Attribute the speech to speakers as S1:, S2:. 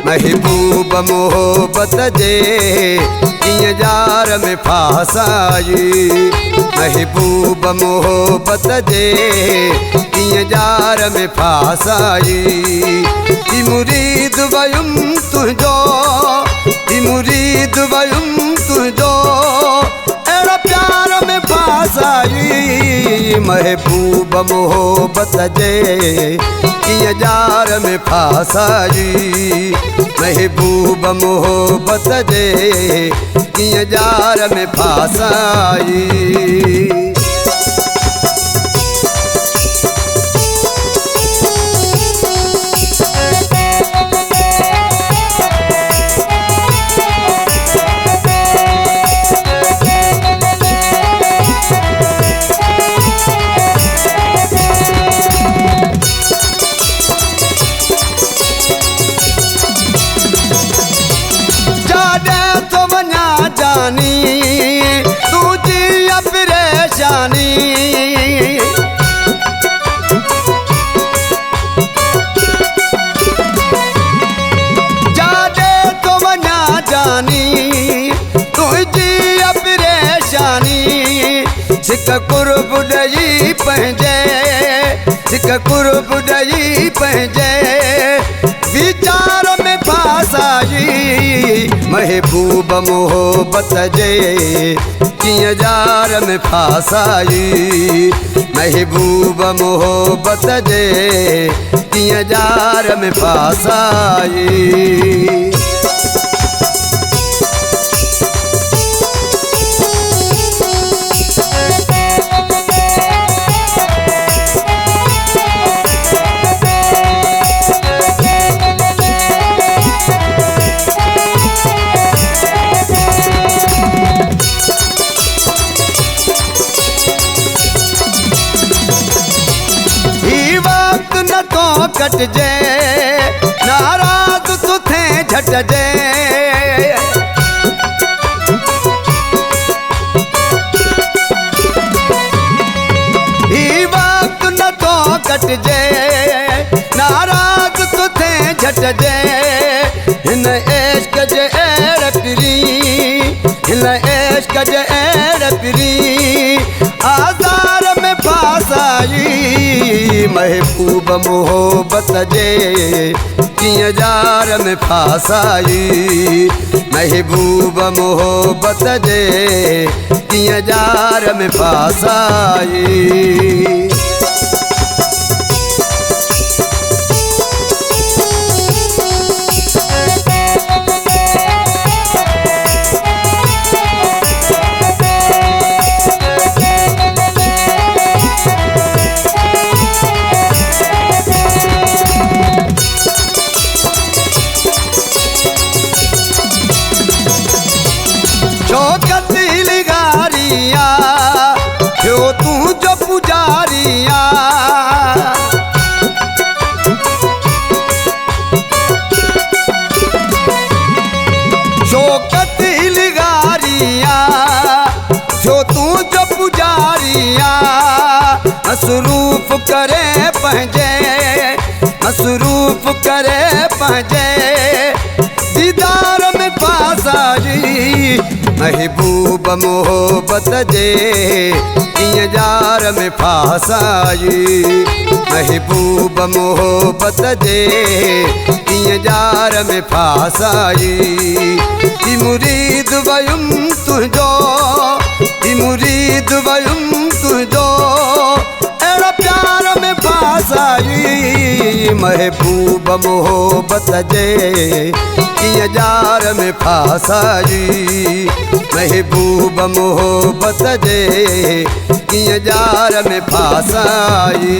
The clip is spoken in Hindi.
S1: महबूब मोहब्बत जे कीअं जार में फासाई। महबूब मोहब्बत जे कीअं जार में फासाई। ई मुरीद वयुम तुंहिंजो, ई मुरीद वयुम तुंहिंजो, अहिड़ा प्यार में फासाई। महबूब मोहब्बत जे कीअं जार में फासाई। महबूब मोहब्बत जे कीअं जार में फासाई। तुझी परेशानी जादे तो वञा जानी तुझी परेशानी। सिक कुर्ब ॾेई पंहिंजे, सिक कुर्ब ॾेई पंहिंजे विचार में फासाई। महबूब मोहब्बत जे कीअं जार में फासाई। महबूब मोहब्बत जे कीअं जार में फासाई। कट जे नाराज तुथे झट जे। ई वक्त न तो कट जे नाराज तुथे झट जे। हिन इश्क जे अहिड़ पिरी, हिन इश्क जे अहिड़ पिरी आज़ार में फासाई। महबूब मोहब्बत जे कीअं जार में फासाई। महबूब मोहब्बत जे कीअं जार में फासाई। जो तू जो पुजारिया शोकत लिगारिया। जो तू जो पुजारिया मसरूफ करे पंहिंजे, मसरूफ करे पंहिंजे दीदार में फासाई। महबूब मोहब्बत जे कीअं जार में फासाई। महबूब मोहब्बत जे कीअं जार में फासाई। ई मुरीद वयुम तुंहिंजो, ई मुरीद वयुम तुंहिंजो, अहिड़ा प्यार में फासाई। महबूब मोहब्बत जे कीअं जार में फासाई। महबूब मोहब्बत जे कीअं जार में फासाई।